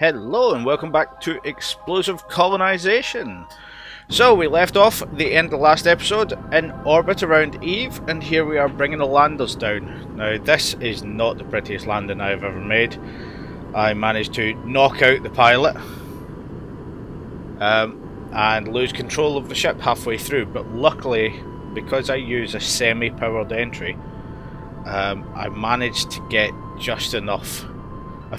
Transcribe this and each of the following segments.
Hello and welcome back to Explosive Colonization. So we left off at the end of the last episode in orbit around Eve, and here we are bringing the landers down. Now this is not the prettiest landing I've ever made. I managed to knock out the pilot and lose control of the ship halfway through, but luckily, because I use a semi-powered entry, I managed to get just enough.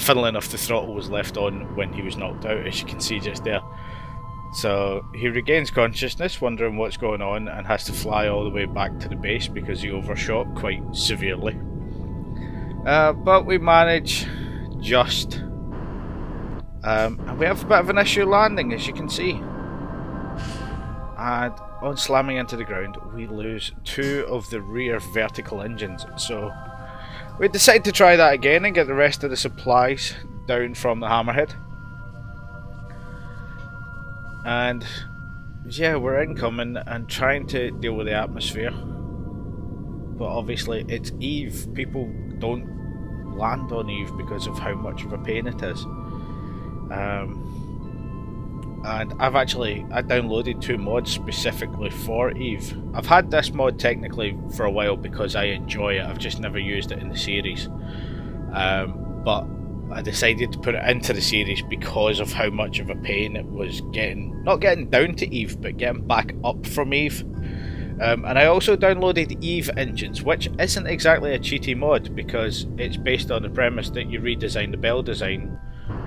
Funnily enough, the throttle was left on when he was knocked out, as you can see just there. So he regains consciousness, wondering what's going on, and has to fly all the way back to the base because he overshot quite severely. But we manage just... and we have a bit of an issue landing, as you can see. And on slamming into the ground, we lose two of the rear vertical engines. So we decide to try that again and get the rest of the supplies down from the hammerhead. And yeah, we're incoming and trying to deal with the atmosphere. But obviously it's Eve. People don't land on Eve because of how much of a pain it is. And I downloaded two mods specifically for Eve. I've had this mod technically for a while because I enjoy it. I've just never used it in the series. But I decided to put it into the series because of how much of a pain it was not getting down to Eve, but getting back up from Eve. And I also downloaded Eve engines, which isn't exactly a cheaty mod because it's based on the premise that you redesign the bell design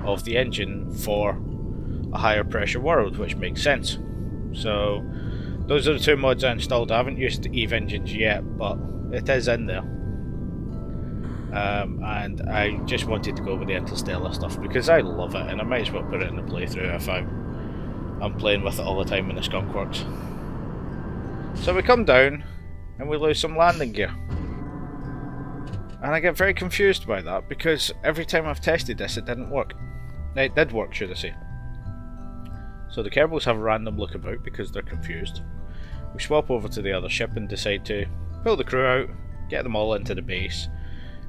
of the engine for a higher pressure world, which makes sense. So those are the two mods I installed. I haven't used the Eve engines yet, but it is in there. And I just wanted to go with the interstellar stuff because I love it, and I might as well put it in the playthrough if I'm playing with it all the time in the Skunk Works. So we come down and we lose some landing gear, and I get very confused by that because every time I've tested this it didn't work. It did work, should I say. So the Kerbals have a random look about because they're confused. We swap over to the other ship and decide to pull the crew out, get them all into the base,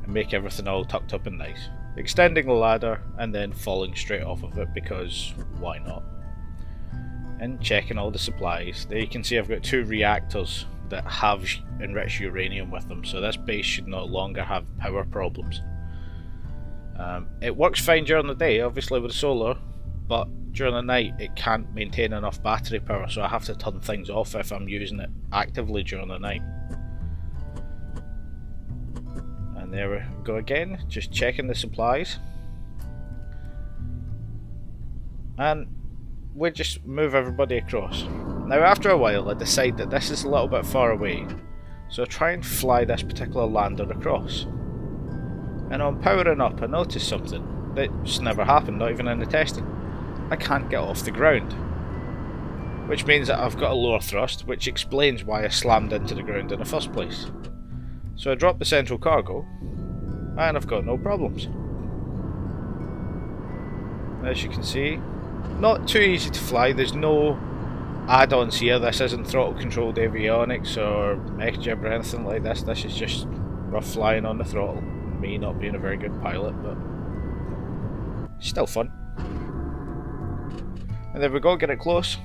and make everything all tucked up and nice. Extending the ladder and then falling straight off of it because why not? And checking all the supplies. There you can see I've got two reactors that have enriched uranium with them, so this base should no longer have power problems. It works fine during the day, obviously with the solar, but during the night it can't maintain enough battery power, so I have to turn things off if I'm using it actively during the night. And there we go again, just checking the supplies. And we just move everybody across. Now after a while I decide that this is a little bit far away, so I try and fly this particular lander across. And on powering up I notice something that's never happened, not even in the testing. I can't get off the ground, which means that I've got a lower thrust, which explains why I slammed into the ground in the first place. So I drop the central cargo and I've got no problems. As you can see, not too easy to fly. There's no add-ons here. This isn't throttle controlled avionics or mech jib or anything like this. This is just rough flying on the throttle. Me not being a very good pilot, but still fun. And there we go, get it close.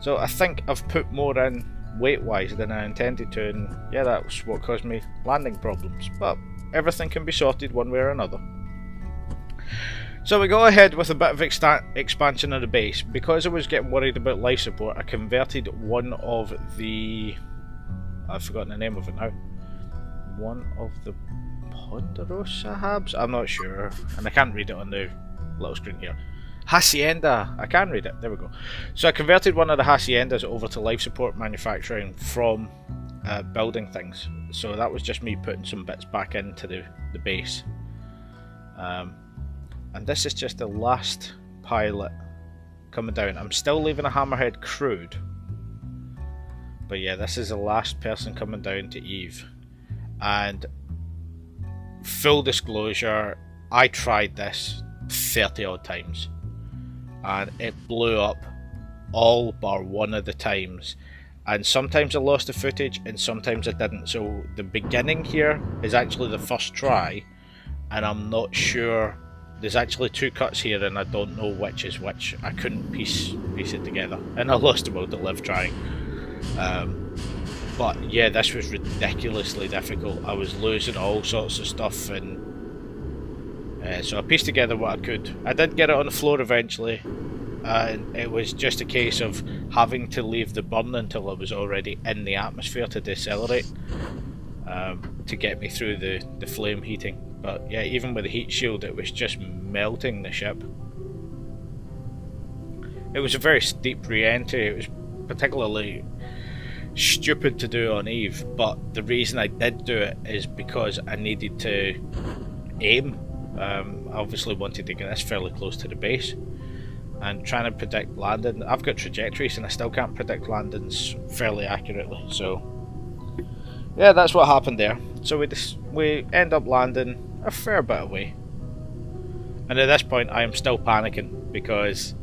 So I think I've put more in weight-wise than I intended to, and yeah, that's what caused me landing problems. But everything can be sorted one way or another. So we go ahead with a bit of expansion of the base. Because I was getting worried about life support, I converted one of the... I've forgotten the name of it now. One of the Ponderosa Habs? I'm not sure, and I can't read it on the little screen here. Hacienda! I can read it, there we go. So I converted one of the Haciendas over to life support manufacturing from building things. So that was just me putting some bits back into the base. And this is just the last pilot coming down. I'm still leaving a hammerhead crewed. But yeah, this is the last person coming down to Eve. And full disclosure, I tried this 30 odd times. And it blew up all bar one of the times, and sometimes I lost the footage and sometimes I didn't. So the beginning here is actually the first try, and I'm not sure there's actually two cuts here and I don't know which is which. I couldn't piece it together, and I lost a will to live trying. But yeah, this was ridiculously difficult. I was losing all sorts of stuff, and so I pieced together what I could. I did get it on the floor eventually, and it was just a case of having to leave the burn until I was already in the atmosphere to decelerate, to get me through the flame heating. But yeah, even with the heat shield, it was just melting the ship. It was a very steep re-entry. It was particularly stupid to do on Eve, but the reason I did do it is because I needed to aim. I obviously wanted to get this fairly close to the base, and trying to predict landing. I've got trajectories and I still can't predict landings fairly accurately, so yeah, that's what happened there. So we end up landing a fair bit away, and at this point I am still panicking because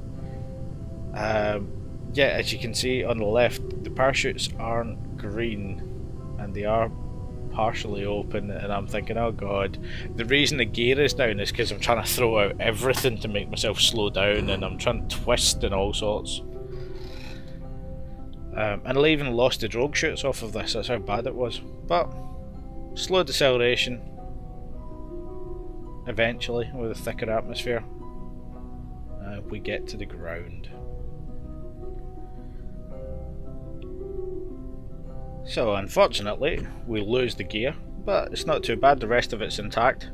yeah, as you can see on the left, the parachutes aren't green and they are partially open, and I'm thinking, oh god, the reason the gear is down is because I'm trying to throw out everything to make myself slow down, and I'm trying to twist and all sorts. And I even lost the drogue chutes off of this, that's how bad it was. But slow deceleration eventually with a thicker atmosphere. We get to the ground. So unfortunately we lose the gear, but it's not too bad, the rest of it's intact.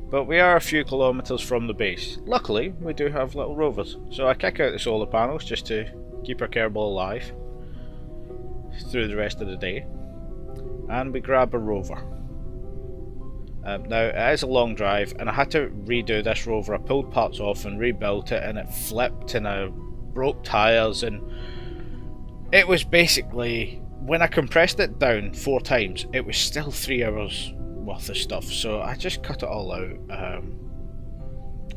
But we are a few kilometres from the base. Luckily we do have little rovers, so I kick out the solar panels just to keep our Kerbal alive through the rest of the day, and we grab a rover. Now it is a long drive and I had to redo this rover. I pulled parts off and rebuilt it, and it flipped and I broke tyres, and it was basically, when I compressed it down 4 times, it was still 3 hours worth of stuff, so I just cut it all out,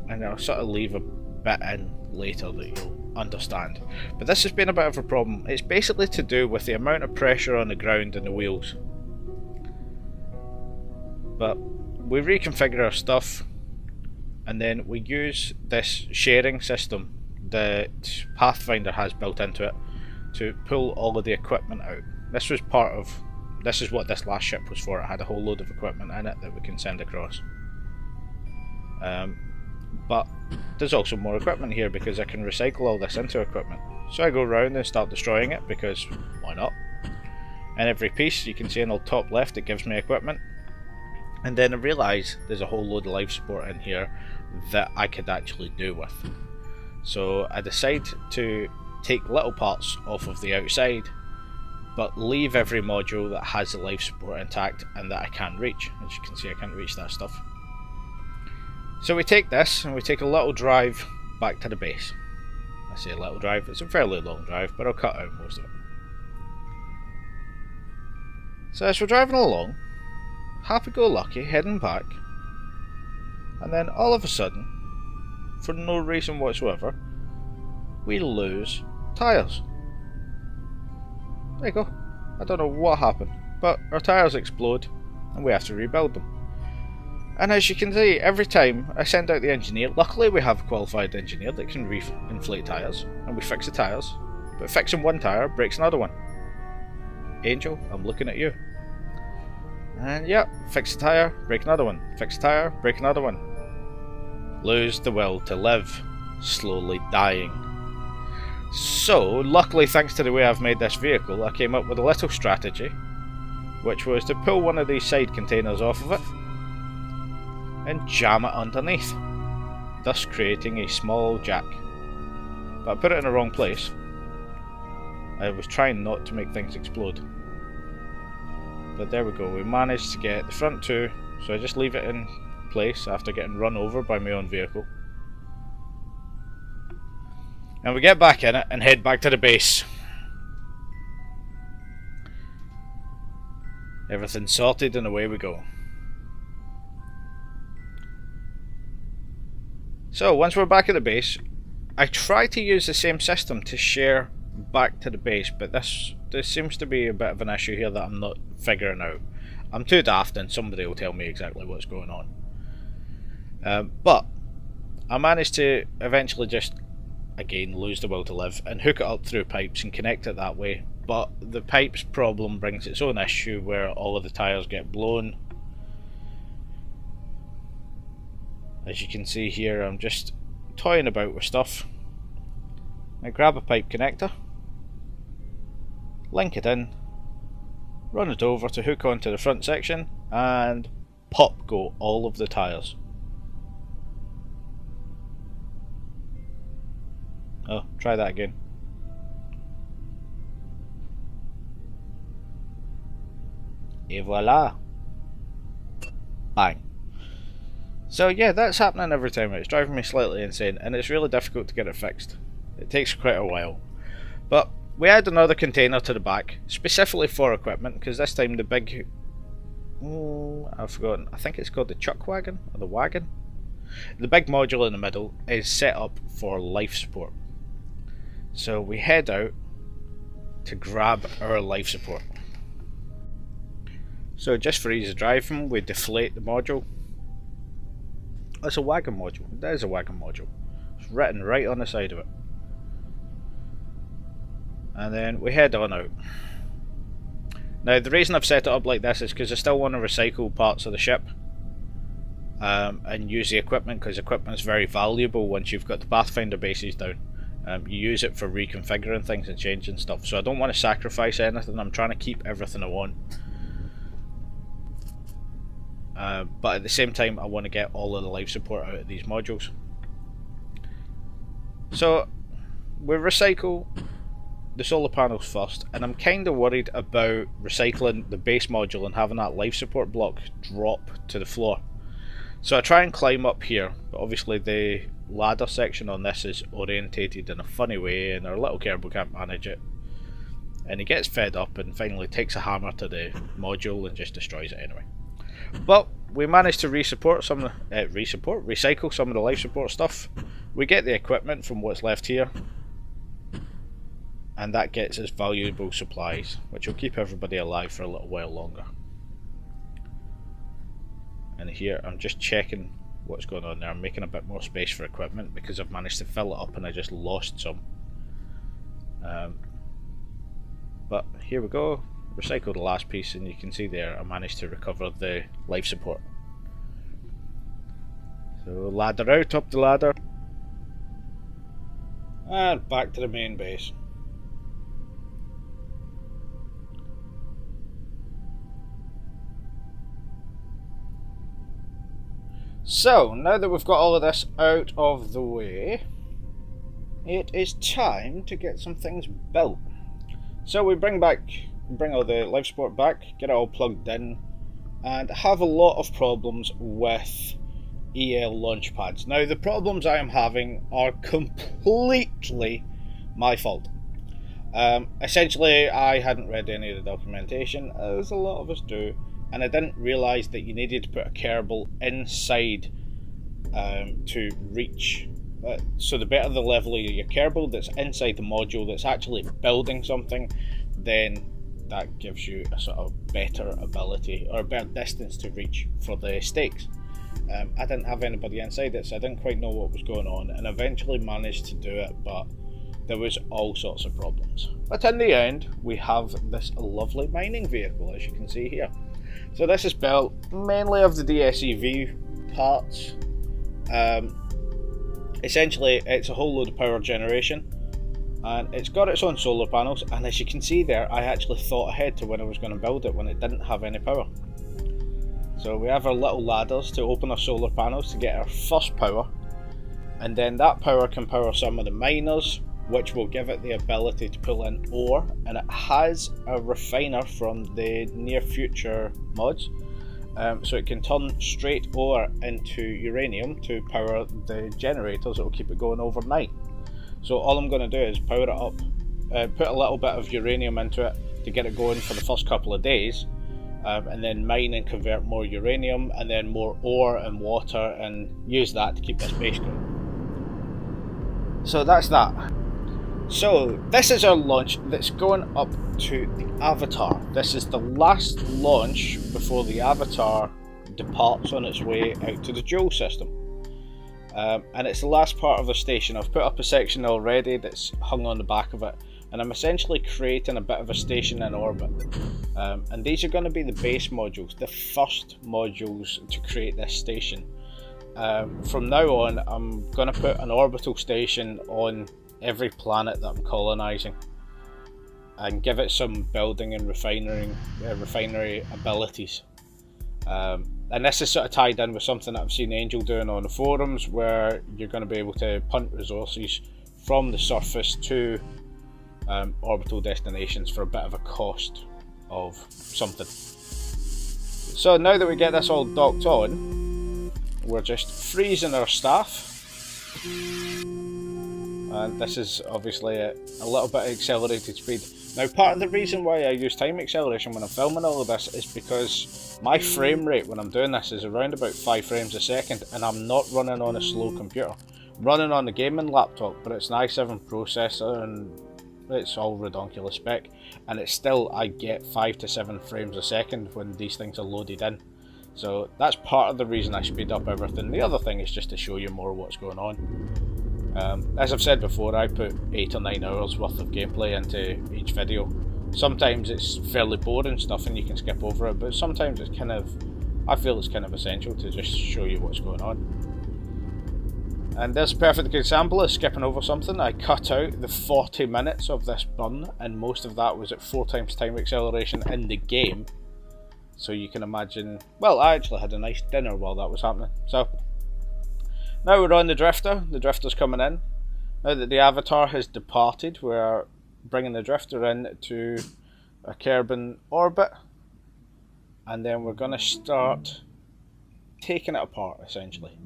and I'll sort of leave a bit in later that you'll understand. But this has been a bit of a problem. It's basically to do with the amount of pressure on the ground and the wheels. But we reconfigure our stuff, and then we use this sharing system that Pathfinder has built into it to pull all of the equipment out. This was part of, this is what this last ship was for. It had a whole load of equipment in it that we can send across. But there's also more equipment here because I can recycle all this into equipment. So I go around and start destroying it because why not? And every piece you can see on the top left, it gives me equipment. And then I realise there's a whole load of life support in here that I could actually do with. So I decide to take little parts off of the outside, but leave every module that has the life support intact and that I can't reach. As you can see, I can't reach that stuff. So we take this and we take a little drive back to the base. I say a little drive, it's a fairly long drive, but I'll cut out most of it. So as we're driving along, happy-go-lucky, heading back, and then all of a sudden, for no reason whatsoever, we lose tyres. There you go. I don't know what happened, but our tyres explode and we have to rebuild them. And as you can see, every time I send out the engineer, luckily we have a qualified engineer that can inflate tyres, and we fix the tyres, but fixing one tyre breaks another one. Angel, I'm looking at you. And yeah, fix the tyre, break another one. Fix the tyre, break another one. Lose the will to live, slowly dying. So, luckily thanks to the way I've made this vehicle, I came up with a little strategy, which was to pull one of these side containers off of it and jam it underneath, thus creating a small jack. But I put it in the wrong place. I was trying not to make things explode. But there we go, we managed to get the front two, so I just leave it in place after getting run over by my own vehicle. And we get back in it and head back to the base. Everything's sorted and away we go. So once we're back at the base, I try to use the same system to share back to the base, but there seems to be a bit of an issue here that I'm not figuring out. I'm too daft and somebody will tell me exactly what's going on. But I managed to eventually just, again, lose the will to live and hook it up through pipes and connect it that way. But the pipes problem brings its own issue where all of the tyres get blown. As you can see here, I'm just toying about with stuff. I grab a pipe connector, link it in, run it over to hook onto the front section, and pop go all of the tyres. Oh, try that again. Et voila! Bang. So yeah, that's happening every time. It's driving me slightly insane, and it's really difficult to get it fixed. It takes quite a while. But we add another container to the back, specifically for equipment, because this time the big... I've forgotten. I think it's called the chuck wagon, or the wagon. The big module in the middle is set up for life support. So we head out to grab our life support. So just for ease of driving, we deflate the module. It's a wagon module. That is a wagon module. It's written right on the side of it. And then we head on out. Now the reason I've set it up like this is because I still want to recycle parts of the ship and use the equipment, because equipment is very valuable once you've got the Pathfinder bases down. You use it for reconfiguring things and changing stuff, so I don't want to sacrifice anything. I'm trying to keep everything I want. But at the same time I want to get all of the life support out of these modules. So we recycle the solar panels first, and I'm kind of worried about recycling the base module and having that life support block drop to the floor. So I try and climb up here, but obviously the ladder section on this is orientated in a funny way and our little Kerbal can't manage it. And he gets fed up and finally takes a hammer to the module and just destroys it anyway. But we managed to recycle some of the life support stuff. We get the equipment from what's left here, and that gets us valuable supplies, which will keep everybody alive for a little while longer. And here I'm just checking what's going on there. I'm making a bit more space for equipment because I've managed to fill it up and I just lost some. But here we go. Recycle the last piece, and you can see there I managed to recover the life support. So ladder out, up the ladder, and back to the main base. So now that we've got all of this out of the way, it is time to get some things built. So we bring all the life support back, get it all plugged in, and have a lot of problems with EL launch pads. Now the problems I am having are completely my fault. Essentially I hadn't read any of the documentation, as a lot of us do, and I didn't realise that you needed to put a Kerbal inside to reach. So the better the level of your Kerbal that's inside the module that's actually building something, then that gives you a sort of better ability or a better distance to reach for the stakes. I didn't have anybody inside it, so I didn't quite know what was going on, and eventually managed to do it, but there was all sorts of problems. But in the end, we have this lovely mining vehicle, as you can see here. So this is built mainly of the DSEV parts. Essentially, it's a whole load of power generation, and it's got its own solar panels, and as you can see there, I actually thought ahead to when I was going to build it when it didn't have any power. So we have our little ladders to open our solar panels to get our first power, and then that power can power some of the miners, which will give it the ability to pull in ore, and it has a refiner from the near future mods, so it can turn straight ore into uranium to power the generators that will keep it going overnight. So all I'm going to do is power it up, put a little bit of uranium into it to get it going for the first couple of days, and then mine and convert more uranium and then more ore and water, and use that to keep this base going. So that's that. So this is our launch that's going up to the Avatar. This is the last launch before the Avatar departs on its way out to the Joule system. and it's the last part of the station. I've put up a section already that's hung on the back of it, and I'm essentially creating a bit of a station in orbit. And these are going to be the base modules, the first modules to create this station. From now on, I'm going to put an orbital station on every planet that I'm colonising, and give it some building and refinery abilities. And this is sort of tied in with something that I've seen Angel doing on the forums, where you're going to be able to punt resources from the surface to orbital destinations for a bit of a cost of something. So now that we get this all docked on, we're just freezing our staff. And this is obviously a little bit of accelerated speed. Now, part of the reason why I use time acceleration when I'm filming all of this is because my frame rate when I'm doing this is around about 5 frames a second, and I'm not running on a slow computer. I'm running on a gaming laptop, but it's an i7 processor and it's all redonkulous spec, and it's still, I get 5 to 7 frames a second when these things are loaded in. So that's part of the reason I speed up everything. The other thing is just to show you more what's going on. As I've said before, I put 8 or 9 hours worth of gameplay into each video. Sometimes it's fairly boring stuff and you can skip over it, but sometimes it's kind of, I feel it's kind of essential to just show you what's going on. And there's a perfect example of skipping over something. I cut out the 40 minutes of this burn, and most of that was at 4 times time acceleration in the game. So you can imagine, well, I actually had a nice dinner while that was happening. So now we're on the drifter. The drifter's coming in. Now that the avatar has departed, we're bringing the drifter in to a Kerbal orbit, and then we're going to start taking it apart essentially.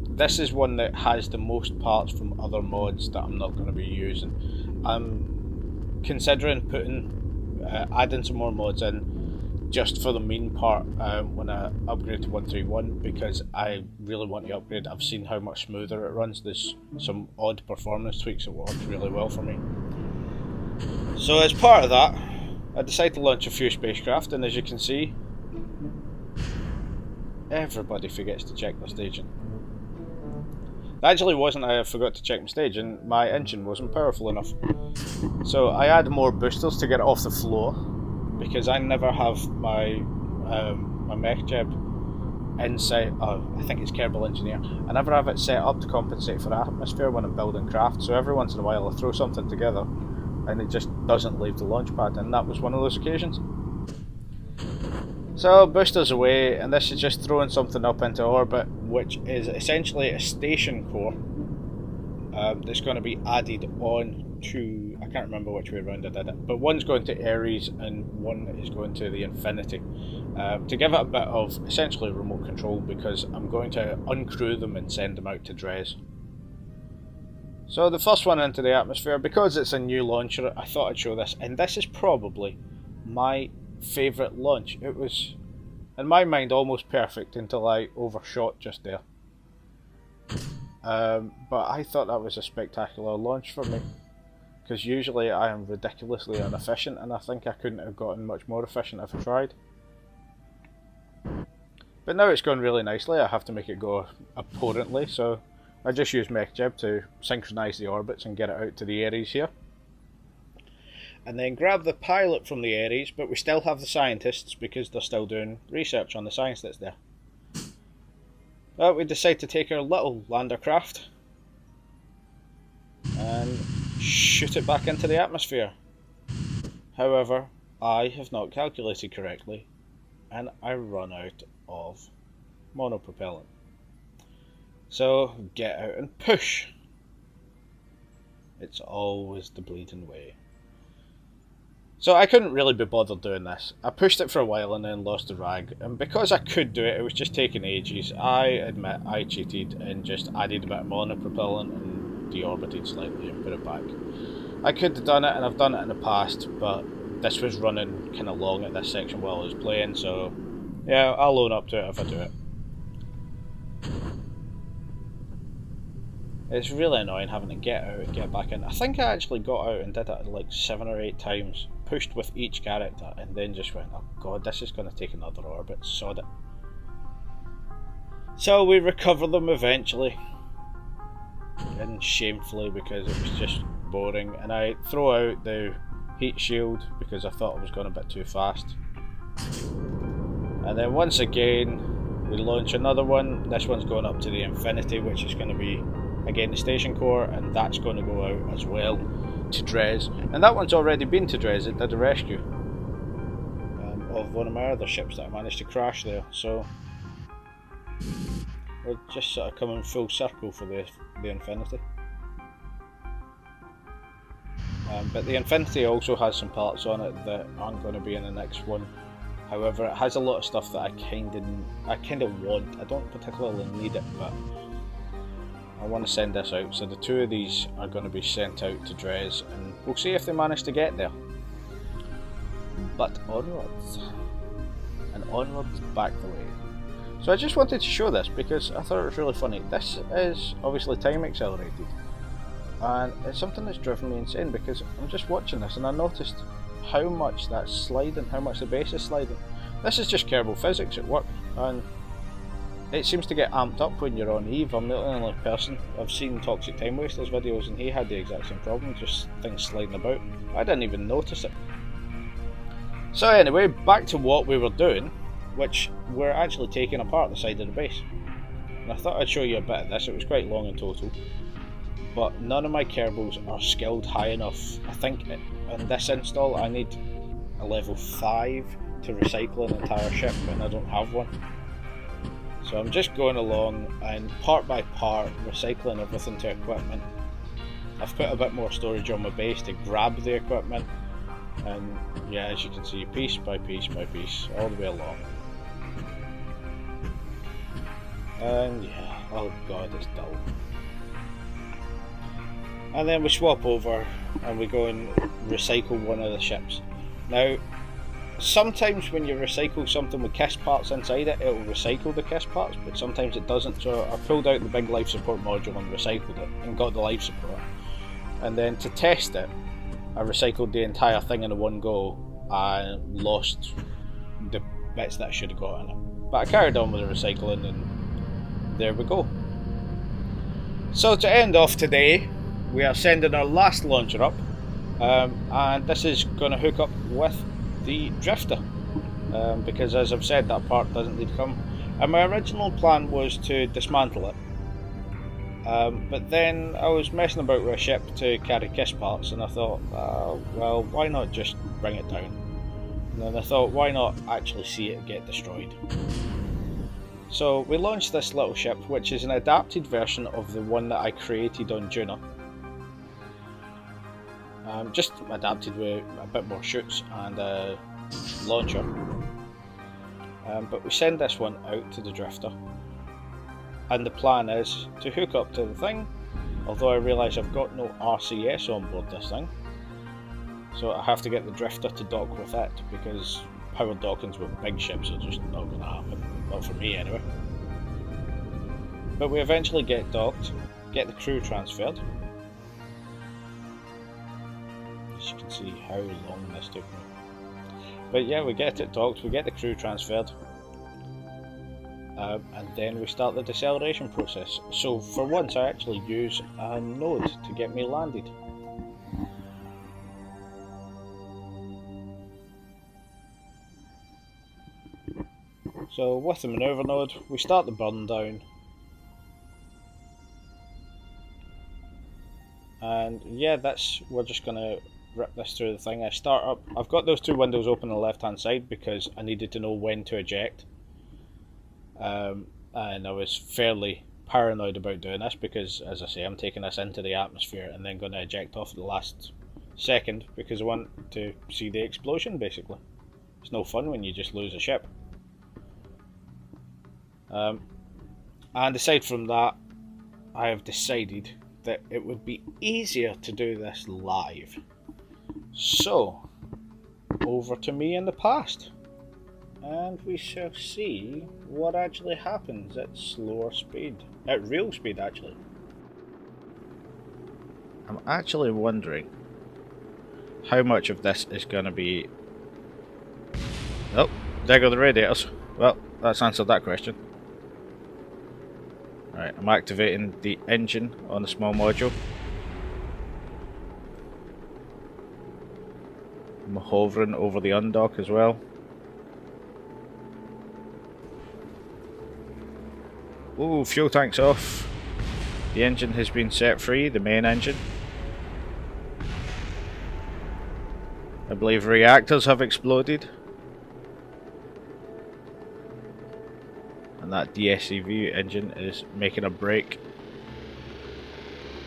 This is one that has the most parts from other mods that I'm not going to be using. I'm considering putting adding some more mods in just for the main part when I upgrade to 131, because I really want to upgrade. I've seen how much smoother it runs. There's some odd performance tweaks that work really well for me. So as part of that, I decided to launch a few spacecraft, and as you can see, everybody forgets to check their staging. It actually wasn't I forgot to check my staging, my engine wasn't powerful enough. So I add more boosters to get it off the floor, because I never have my my mech jib inside. I think it's Kerbal Engineer. I never have it set up to compensate for atmosphere when I'm building craft. So every once in a while I throw something together, and it just doesn't leave the launch pad, and that was one of those occasions. So boosters away, and this is just throwing something up into orbit, which is essentially a station core that's going to be added on to, I can't remember which way around I did it, but one's going to Ares and one is going to the Infinity, to give it a bit of essentially remote control, because I'm going to uncrew them and send them out to Dres. So the first one into the atmosphere, because it's a new launcher, I thought I'd show this, and this is probably my favourite launch. It was, in my mind, almost perfect until I overshot just there. But I thought that was a spectacular launch for me, because usually I am ridiculously inefficient, and I think I couldn't have gotten much more efficient if I tried. But now it's going really nicely. I have to make it go abhorrently, so I just use MechJib to synchronise the orbits and get it out to the Ares here. And then grab the pilot from the Ares, but we still have the scientists because they're still doing research on the science that's there. Well, we decide to take our little lander craft and shoot it back into the atmosphere. However, I have not calculated correctly, and I run out of monopropellant. So get out and push. It's always the bleeding way. So I couldn't really be bothered doing this. I pushed it for a while and then lost the rag, and because I could do it, it was just taking ages. I admit I cheated and just added a bit of monopropellant and deorbited slightly and put it back. I could have done it, and I've done it in the past, but this was running kind of long at this section while I was playing, so yeah, I'll own up to it if I do it. It's really annoying having to get out and get back in. I think I actually got out and did it like 7 or 8 times, pushed with each character, and then just went, oh god, this is going to take another orbit, sod it. So we recover them eventually, and shamefully because it was just boring, and I throw out the heat shield because I thought I was going a bit too fast. And then once again we launch another one. This one's going up to the Infinity, which is going to be again the station core, and that's going to go out as well to Dres. And that one's already been to Dres. It did a rescue of one of my other ships that I managed to crash there. So we're just sort of coming full circle for the Infinity. But the Infinity also has some parts on it that aren't going to be in the next one. However, it has a lot of stuff that I kind of want. I don't particularly need it, but I want to send this out. So the two of these are going to be sent out to Dres, and we'll see if they manage to get there. But onwards, and onwards back the way. So I just wanted to show this because I thought it was really funny. This is obviously time accelerated, and it's something that's driven me insane because I'm just watching this and I noticed how much that's sliding, how much the base is sliding. This is just Kerbal physics at work, and it seems to get amped up when you're on Eve. I'm not the only person. I've seen Toxic Time Wasters videos and he had the exact same problem, just things sliding about. I didn't even notice it. So anyway, back to what we were doing, which we're actually taking apart the side of the base. And I thought I'd show you a bit of this. It was quite long in total, but none of my Kerbals are skilled high enough. I think in this install I need a level 5 to recycle an entire ship, and I don't have one. So I'm just going along and part by part recycling everything to equipment. I've put a bit more storage on my base to grab the equipment, and yeah, as you can see, piece by piece by piece, all the way along. And yeah, oh god, it's dull. And then we swap over and we go and recycle one of the ships. Now, sometimes when you recycle something with KISS parts inside it, it will recycle the KISS parts, but sometimes it doesn't. So I pulled out the big life support module and recycled it and got the life support. And then to test it, I recycled the entire thing in one go and lost the bits that I should have got in it. But I carried on with the recycling, and there we go. So to end off today, we are sending our last launcher up, and this is going to hook up with the drifter, because as I've said, that part doesn't need to come. And my original plan was to dismantle it, but then I was messing about with a ship to carry KISS parts, and I thought, well, why not just bring it down? And then I thought, why not actually see it get destroyed? So we launched this little ship, which is an adapted version of the one that I created on Juno. Just adapted with a bit more chutes and a launcher. But we send this one out to the drifter, and the plan is to hook up to the thing, although I realise I've got no RCS on board this thing, so I have to get the drifter to dock with it, because power dockings with big ships are just not going to happen, not for me anyway. But we eventually get docked, get the crew transferred. As you can see how long this took me. But yeah, we get it docked, we get the crew transferred, and then we start the deceleration process. So for once I actually use a node to get me landed. So with the manoeuvre node, we start the burn down. And yeah, we're just going to rip this through the thing. I start up, I've got those two windows open on the left hand side because I needed to know when to eject. And I was fairly paranoid about doing this because, as I say, I'm taking this into the atmosphere and then going to eject off at the last second because I want to see the explosion, basically. It's no fun when you just lose a ship. And aside from that, I have decided that it would be easier to do this live. So, over to me in the past, and we shall see what actually happens at slower speed, at real speed actually. I'm actually wondering how much of this is going to be... Oh, there go the radiators. Well, that's answered that question. Right, I'm activating the engine on the small module. I'm hovering over the undock as well. Ooh, fuel tank's off. The engine has been set free, the main engine. I believe reactors have exploded. And that DSCV engine is making a break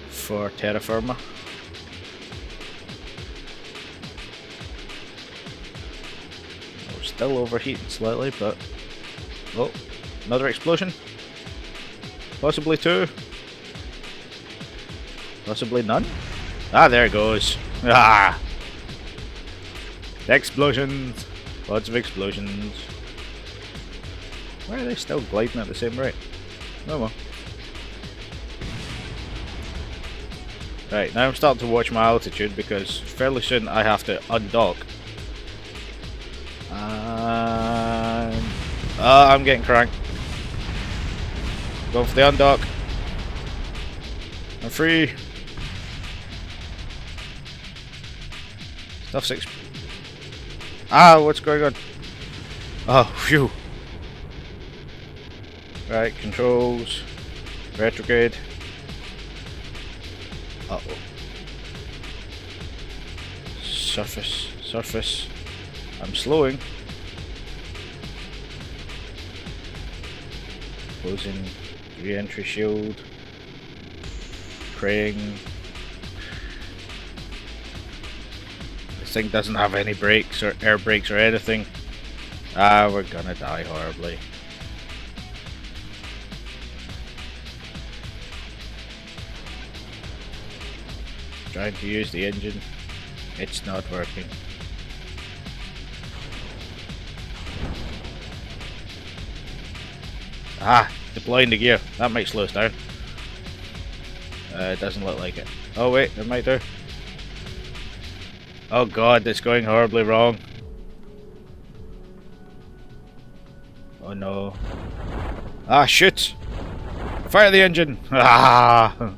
for terra firma. Oh, still overheating slightly, but... Oh, another explosion. Possibly two. Possibly none. Ah, there it goes. Ah! Explosions. Lots of explosions. Why are they still gliding at the same rate? Oh well. Right, now I'm starting to watch my altitude because fairly soon I have to undock. And... I'm getting cranked. Going for the undock. I'm free. Stuff's what's going on? Oh, phew. Right, controls. Retrograde. Uh oh. Surface. Surface. I'm slowing. Closing re-entry shield. Praying. This thing doesn't have any brakes or air brakes or anything. We're gonna die horribly. Trying to use the engine. It's not working. Deploying the gear. That might slow us down. It doesn't look like it. Oh wait, it might do. Oh god, it's going horribly wrong. Oh no. Shoot! Fire the engine! Ah!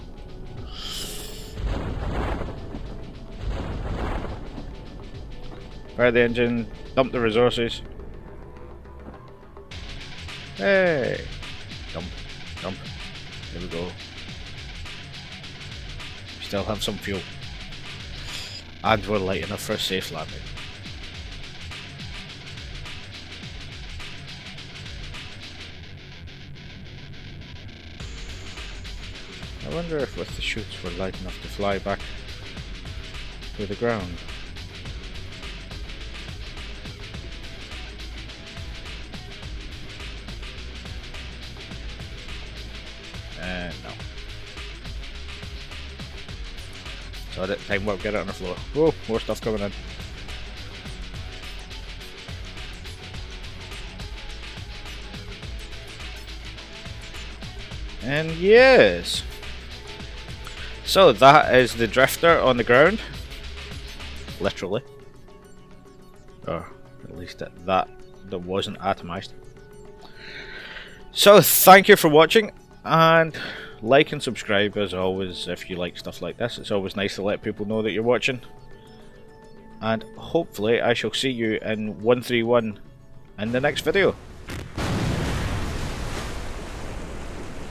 Fire the engine, dump the resources. Hey! Dump, dump. There we go. We still have some fuel. And we're light enough for a safe landing. I wonder if with the chutes we're light enough to fly back to the ground. No. So that time warp, get it on the floor. Whoa, more stuff coming in. And yes. So that is the drifter on the ground. Literally. Or at least that wasn't atomized. So thank you for watching, and like and subscribe as always if you like stuff like this. It's always nice to let people know that you're watching. And hopefully I shall see you in 131 in the next video.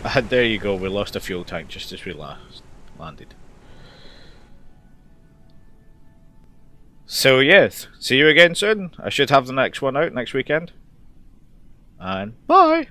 And there you go, we lost a fuel tank just as we landed. So yes, see you again soon. I should have the next one out next weekend. And bye!